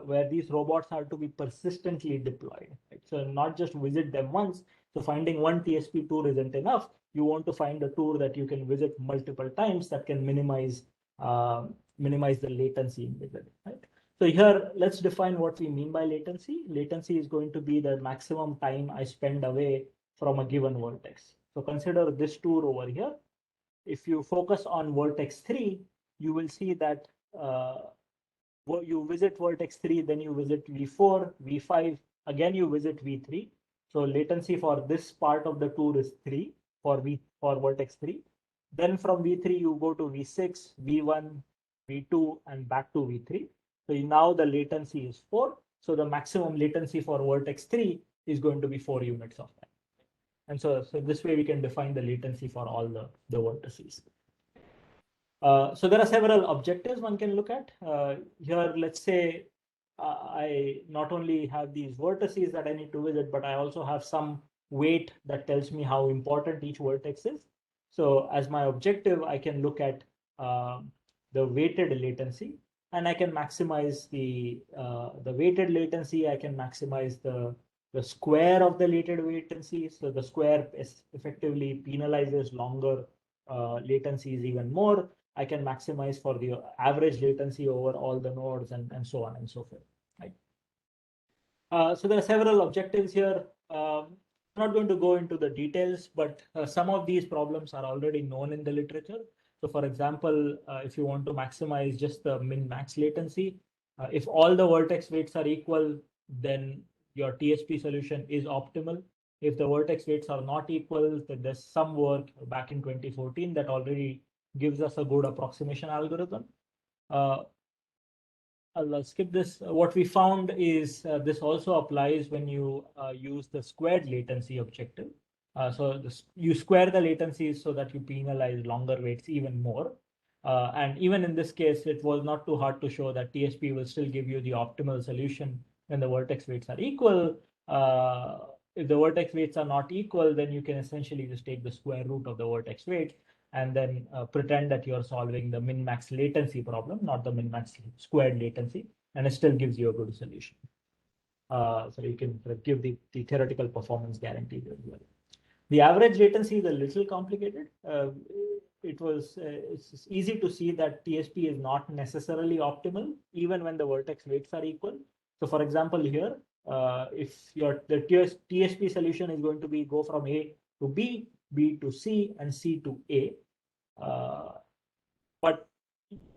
where these robots are to be persistently deployed. Right? So not just visit them once. So finding one TSP tour isn't enough. You want to find a tour that you can visit multiple times that can minimize the latency in visit. Right? So here, let's define what we mean by latency. Latency is going to be the maximum time I spend away from a given vertex. So consider this tour over here. If you focus on vertex 3, you will see that you visit vertex 3, then you visit V4, V5, again you visit V3. So latency for this part of the tour is 3 for vertex 3. Then from V3, you go to V6, V1, V2, and back to V3. So now the latency is 4. So the maximum latency for vertex 3 is going to be 4 units of time. And so this way we can define the latency for all the vertices. So there are several objectives one can look at. Here, let's say I not only have these vertices that I need to visit, but I also have some weight that tells me how important each vertex is. So as my objective, I can look at the weighted latency, and I can maximize the weighted latency. I can maximize the square of the weighted latency. So the square effectively penalizes longer latencies even more. I can maximize for the average latency over all the nodes and so on and so forth. Right? So there are several objectives here. I'm not going to go into the details, but some of these problems are already known in the literature. So for example, if you want to maximize just the min-max latency, if all the vertex weights are equal, then your TSP solution is optimal. If the vertex weights are not equal, then there's some work back in 2014 that already gives us a good approximation algorithm. I'll skip this. What we found is this also applies when you use the squared latency objective. So you square the latencies so that you penalize longer waits even more. And even in this case, it was not too hard to show that TSP will still give you the optimal solution when the vertex weights are equal. If the vertex weights are not equal, then you can essentially just take the square root of the vertex weight and then pretend that you're solving the min-max latency problem, not the min-max squared latency, and it still gives you a good solution. So you can give the theoretical performance guarantee as well. The average latency is a little complicated. It's easy to see that TSP is not necessarily optimal, even when the vertex weights are equal. So for example, here, if the TSP solution is going to go from A to B, B to C, and C to A. But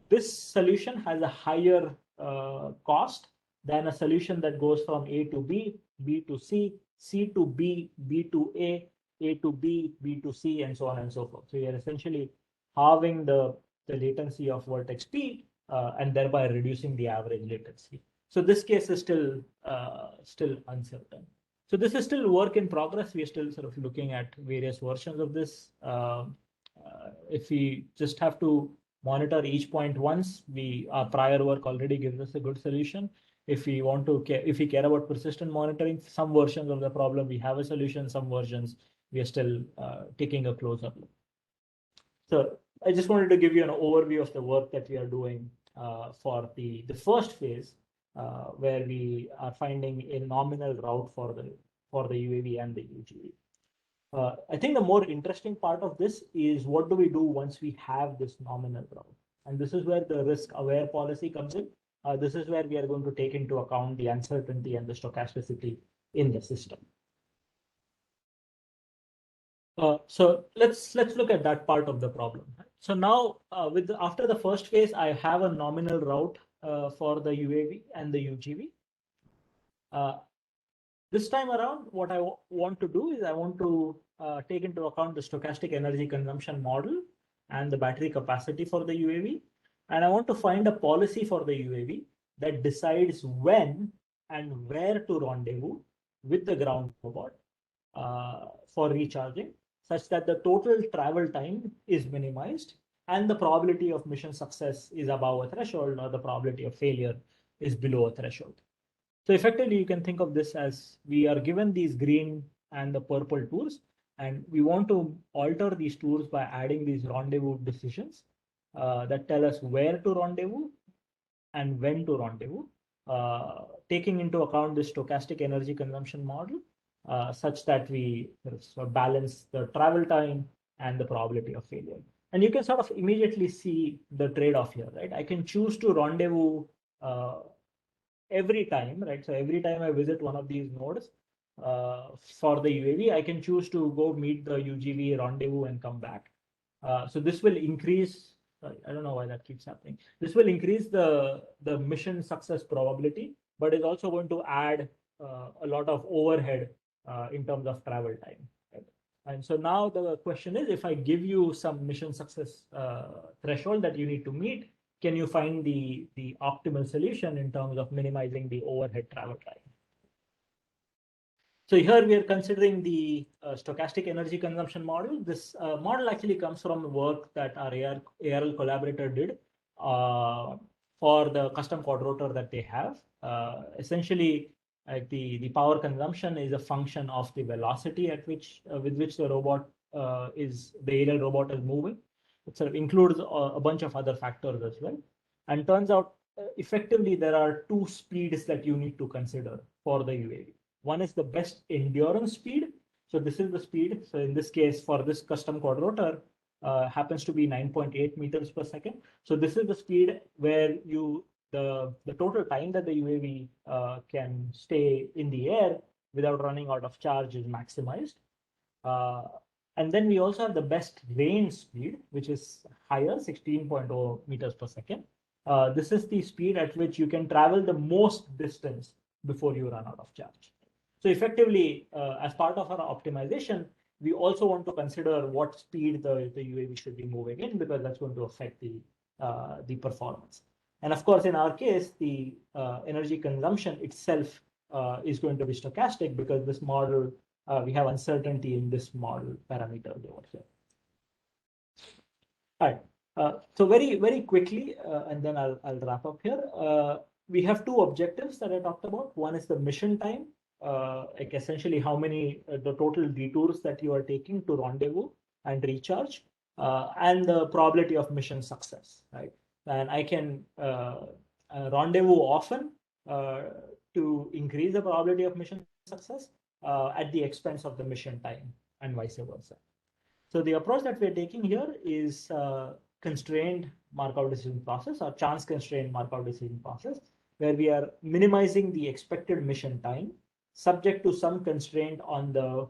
this solution has a higher cost than a solution that goes from A to B, B to C, C to B, B to A to B, B to C, and so on and so forth. So you're essentially halving the latency of vertex P and thereby reducing the average latency. So this case is still uncertain. So this is still work in progress. We are still sort of looking at various versions of this. If we just have to monitor each point once, our prior work already gives us a good solution. If we care about persistent monitoring, some versions of the problem we have a solution. Some versions we are still taking a closer look. So I just wanted to give you an overview of the work that we are doing for the first phase. where we are finding a nominal route for the UAV and the UGV. I think the more interesting part of this is what do we do once we have this nominal route? And this is where the risk-aware policy comes in. This is where we are going to take into account the uncertainty and the stochasticity in the system. So let's look at that part of the problem. So now, after the first phase, I have a nominal route for the UAV and the UGV. This time around, what I want to do is I want to take into account the stochastic energy consumption model and the battery capacity for the UAV. And I want to find a policy for the UAV that decides when and where to rendezvous with the ground robot for recharging, such that the total travel time is minimized and the probability of mission success is above a threshold or the probability of failure is below a threshold. So effectively, you can think of this as we are given these green and the purple tours, and we want to alter these tours by adding these rendezvous decisions that tell us where to rendezvous and when to rendezvous, taking into account the stochastic energy consumption model, such that we balance the travel time and the probability of failure. And you can sort of immediately see the trade-off here, right? I can choose to rendezvous every time, right? So every time I visit one of these nodes for the UAV, I can choose to go meet the UGV rendezvous and come back. So this will increase, I don't know why that keeps happening. This will increase the mission success probability, but is also going to add a lot of overhead in terms of travel time. Right? And so now the question is, if I give you some mission success threshold that you need to meet, can you find the optimal solution in terms of minimizing the overhead travel time? So here we are considering the stochastic energy consumption model. This model actually comes from the work that our ARL collaborator did for the custom quadrotor that they have. Essentially, the power consumption is a function of the velocity at which with which the robot the ARL robot is moving. It sort of includes a bunch of other factors as well. And turns out, effectively, there are two speeds that you need to consider for the UAV. One is the best endurance speed. So this is the speed. So in this case, for this custom quadrotor, happens to be 9.8 meters per second. So this is the speed where the total time that the UAV can stay in the air without running out of charge is maximized. And then we also have the best range speed, which is higher, 16.0 meters per second. This is the speed at which you can travel the most distance before you run out of charge. So effectively, as part of our optimization, we also want to consider what speed the UAV should be moving in, because that's going to affect the performance. And of course, in our case, the energy consumption itself is going to be stochastic, because this model, we have uncertainty in this model parameter over here. All right. So very quickly, and then I'll wrap up here. We have two objectives that I talked about. One is the mission time, like essentially how many the total detours that you are taking to rendezvous and recharge, and the probability of mission success, right? And I can rendezvous often to increase the probability of mission success at the expense of the mission time, and vice versa. So the approach that we're taking here is constrained Markov decision process, or chance constrained Markov decision process, where we are minimizing the expected mission time subject to some constraint on the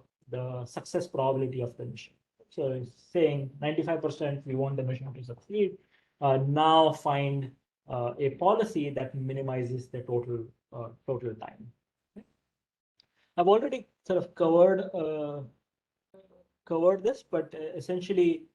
success probability of the mission. So it's saying 95% we want the mission to succeed. Now find a policy that minimizes the total time. Okay. I've already sort of covered this, but essentially,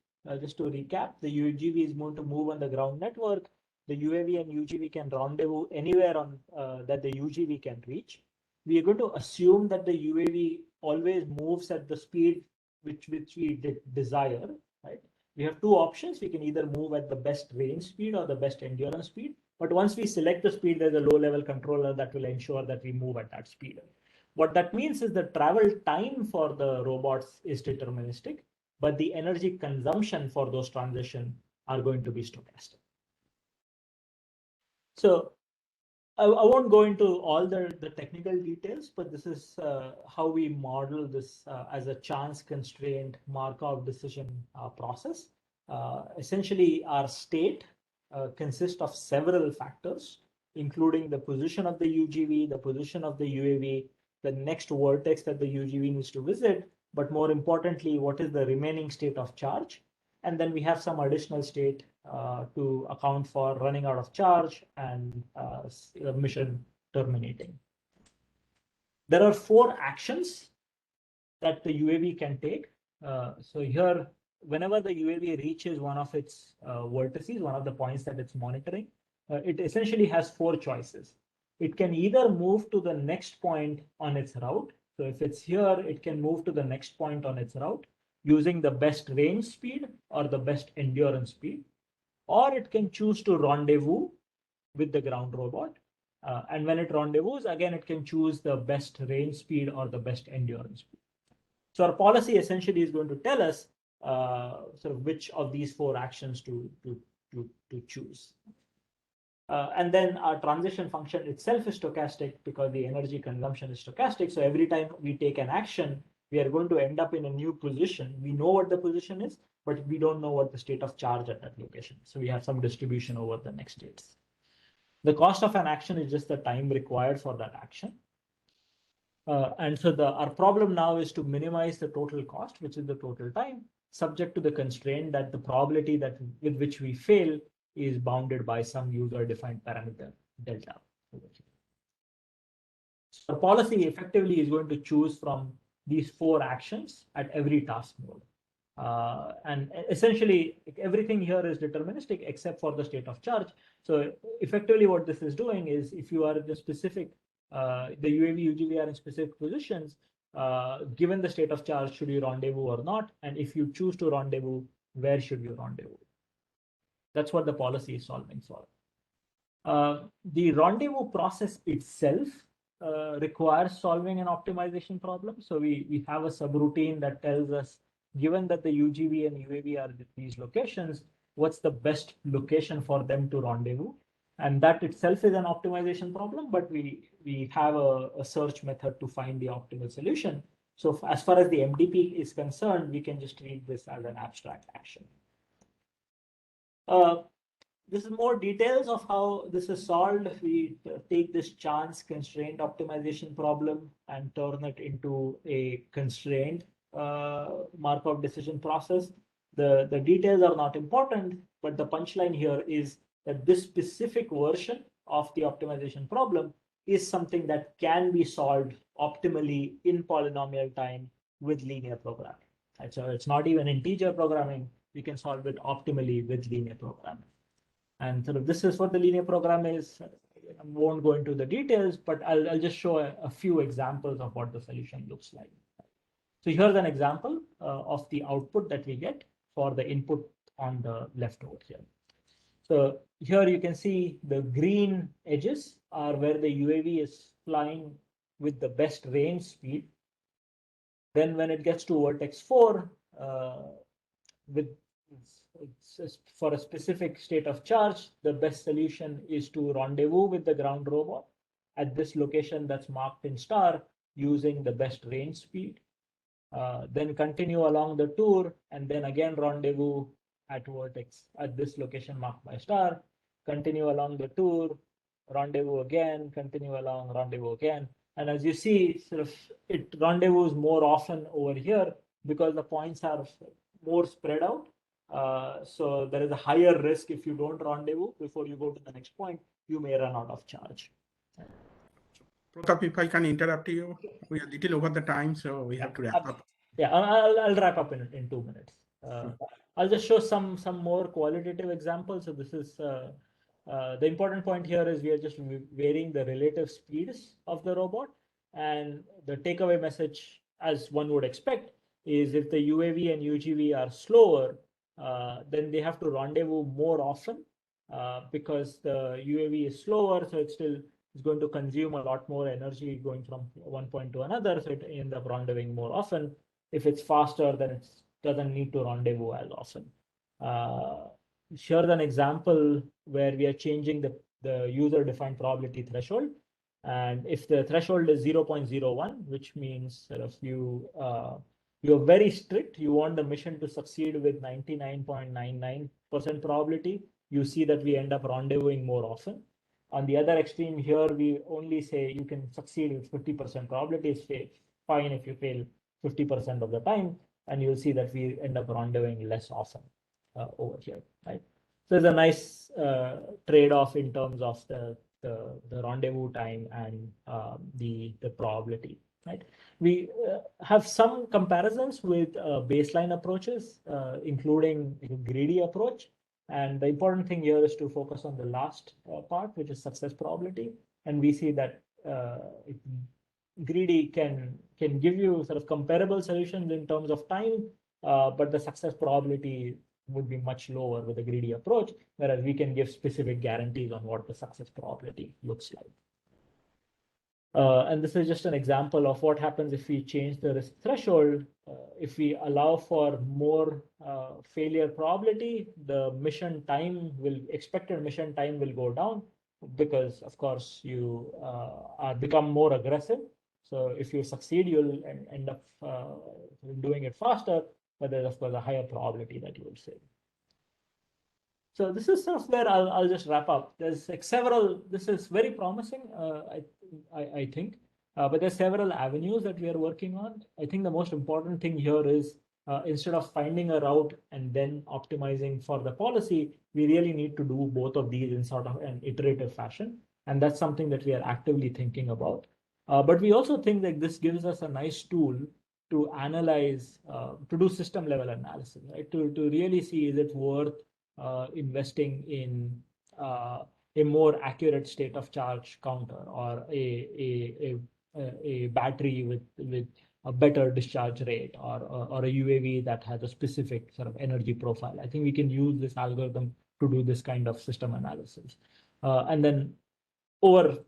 just to recap, the UGV is going to move on the ground network. The UAV and UGV can rendezvous anywhere on that the UGV can reach. We are going to assume that the UAV always moves at the speed which we desire, right? We have two options. We can either move at the best range speed or the best endurance speed. But once we select the speed, there's a low-level controller that will ensure that we move at that speed. What that means is the travel time for the robots is deterministic, but the energy consumption for those transitions are going to be stochastic. So I won't go into all the technical details, but this is how we model this as a chance constrained Markov decision process. Essentially, our state consists of several factors, including the position of the UGV, the position of the UAV, the next vertex that the UGV needs to visit, but more importantly, what is the remaining state of charge? And then we have some additional state to account for running out of charge and mission terminating. There are 4 actions that the UAV can take. So here, whenever the UAV reaches one of its vertices, one of the points that it's monitoring, it essentially has 4 choices. It can either move to the next point on its route. So if it's here, it can move to the next point on its route using the best range speed or the best endurance speed, or it can choose to rendezvous with the ground robot. And when it rendezvous, again, it can choose the best range speed or the best endurance speed. So our policy essentially is going to tell us sort of which of these 4 actions to choose. And then our transition function itself is stochastic because the energy consumption is stochastic. So every time we take an action, we are going to end up in a new position. We know what the position is, but we don't know what the state of charge at that location. So we have some distribution over the next states. The cost of an action is just the time required for that action. And so our problem now is to minimize the total cost, which is the total time, subject to the constraint that the probability that with which we fail is bounded by some user-defined parameter delta. So policy effectively is going to choose from these 4 actions at every task mode. And essentially, everything here is deterministic except for the state of charge. So effectively, what this is doing is if you are in the specific, the UAV, UGV are in specific positions, given the state of charge, should you rendezvous or not? And if you choose to rendezvous, where should you rendezvous? That's what the policy is solving for. The rendezvous process itself requires solving an optimization problem. So we have a subroutine that tells us, given that the UGV and UAV are at these locations, what's the best location for them to rendezvous? And that itself is an optimization problem, but we have a search method to find the optimal solution. So as far as the MDP is concerned, we can just treat this as an abstract action. This is more details of how this is solved. We take this chance constraint optimization problem and turn it into a constrained Markov decision process. The details are not important, but the punchline here is that this specific version of the optimization problem is something that can be solved optimally in polynomial time with linear programming. Right? So it's not even integer programming. We can solve it optimally with linear programming. And sort of this is what the linear program is. I won't go into the details, but I'll just show a few examples of what the solution looks like. So here's an example of the output that we get for the input on the left over here. So here you can see the green edges are where the UAV is flying with the best range speed. Then when it gets to vertex 4, for a specific state of charge, the best solution is to rendezvous with the ground robot at this location that's marked in star using the best range speed. Then continue along the tour and then again rendezvous at vertex at this location marked by star. Continue along the tour, rendezvous again, continue along, rendezvous again. And as you see, sort of it rendezvous more often over here because the points are more spread out. So there is a higher risk if you don't rendezvous before you go to the next point, you may run out of charge. Pratap, if I can interrupt you, we are a little over the time, so we have to wrap up. Yeah, I'll wrap up in 2 minutes. I'll just show some more qualitative examples. So this is the important point here is we are just varying the relative speeds of the robot, and the takeaway message, as one would expect, is if the UAV and UGV are slower, then they have to rendezvous more often because the UAV is slower, so it's going to consume a lot more energy going from one point to another, so it ends up rendezvousing more often. If it's faster, then it doesn't need to rendezvous as often. Here's an example where we are changing the the user-defined probability threshold. And if the threshold is 0.01, which means sort of you're very strict, you want the mission to succeed with 99.99% probability, you see that we end up rendezvousing more often. On the other extreme here, we only say you can succeed with 50% probability. It's fine if you fail 50% of the time, and you'll see that we end up rendezvousing less often over here, right? So there's a nice trade-off in terms of the rendezvous time and the probability, right? We have some comparisons with baseline approaches, including a greedy approach. And the important thing here is to focus on the last part, which is success probability. And we see that greedy can give you sort of comparable solutions in terms of time, but the success probability would be much lower with a greedy approach, whereas we can give specific guarantees on what the success probability looks like. And this is just an example of what happens if we change the risk threshold. If we allow for more failure probability, the expected mission time will go down, because of course you become more aggressive. So if you succeed, you'll end up doing it faster, but there's of course a higher probability that you will save. So this is sort of where I'll just wrap up. There's like several, this is very promising, I think, but there's several avenues that we are working on. I think the most important thing here is instead of finding a route and then optimizing for the policy, we really need to do both of these in sort of an iterative fashion. And that's something that we are actively thinking about. But we also think that this gives us a nice tool to analyze, to do system level analysis, right? To really see, is it worth investing in a more accurate state of charge counter, or a battery with a better discharge rate, or a UAV that has a specific sort of energy profile. I think we can use this algorithm to do this kind of system analysis. And then over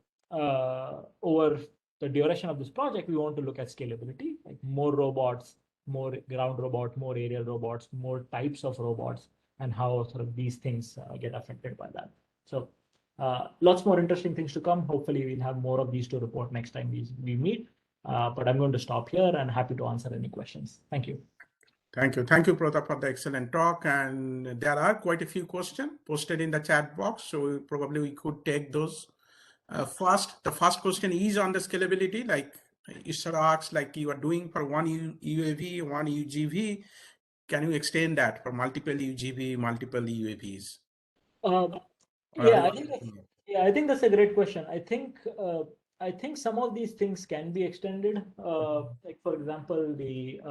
the duration of this project, we want to look at scalability, like more robots, more ground robot, more aerial robots, more types of robots, and how sort of these things get affected by that. So lots more interesting things to come. Hopefully we'll have more of these to report next time we meet. But I'm going to stop here and happy to answer any questions. Thank you. Thank you, Pratap, for the excellent talk. And there are quite a few questions posted in the chat box, so probably we could take those. The first question is on the scalability, like Ishar asks, like you are doing for one UAV, one UGV. Can you extend that for multiple UGV, multiple UAVs? Yeah, I think that's a great question. I think some of these things can be extended. Like for example, the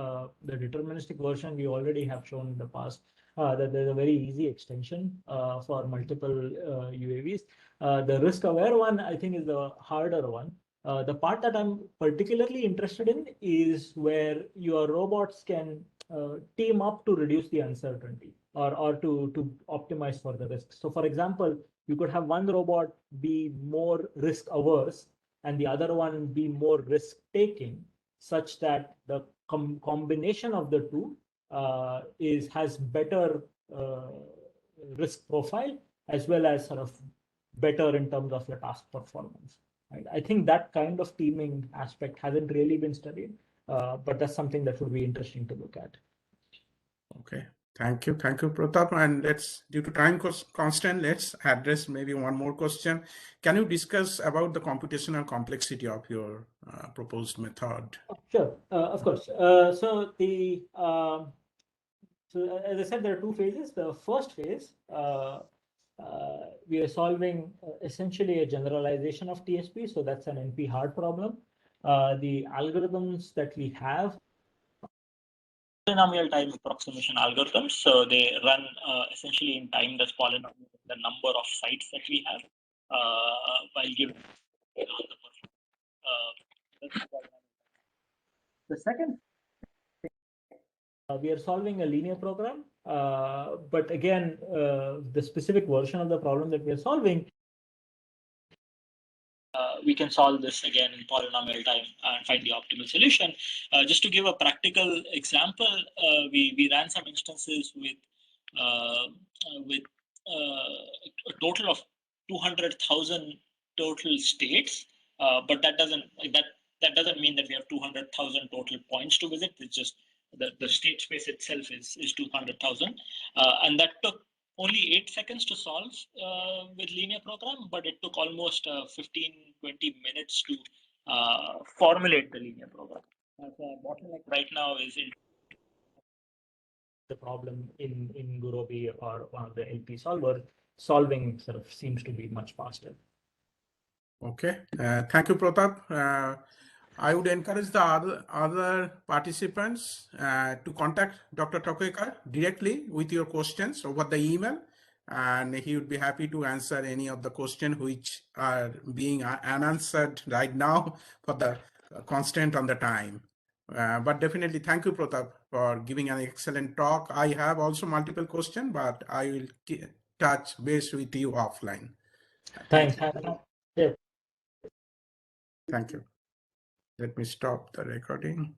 deterministic version we already have shown in the past that there's a very easy extension for multiple UAVs. The risk-aware one, I think, is the harder one. The part that I'm particularly interested in is where your robots can team up to reduce the uncertainty, or to optimize for the risk. So for example, you could have one robot be more risk averse and the other one be more risk taking, such that the combination of the two has better risk profile, as well as sort of better in terms of the task performance. Right? I think that kind of teaming aspect hasn't really been studied, but that's something that would be interesting to look at. Okay, thank you, Pratap. And due to time constraint, let's address maybe one more question. Can you discuss about the computational complexity of your proposed method? Sure, of course. So as I said, there are two phases. The first phase, we are solving essentially a generalization of TSP. So that's an NP hard problem. The algorithms that we have, polynomial time approximation algorithms. So they run essentially in time that's polynomial the number of sites that we have while given the second. We are solving a linear program, but again, the specific version of the problem that we are solving, we can solve this again in polynomial time and find the optimal solution. Just to give a practical example, we ran some instances with a total of 200,000 total states, but that doesn't mean that we have 200,000 total points to visit. It's just the state space itself is 200,000, and that took only 8 seconds to solve with linear program, but it took almost 15-20 minutes to formulate the linear program. The bottleneck right now is in the problem in Gurobi or one of the LP solver, solving sort of seems to be much faster. Okay, thank you, Pratap. I would encourage the other participants to contact Dr. Tokekar directly with your questions over the email, and he would be happy to answer any of the questions which are being unanswered right now for the constraint on the time. But definitely, thank you, Pratap, for giving an excellent talk. I have also multiple questions, but I will touch base with you offline. Thanks. Yeah. Thank you. Let me stop the recording.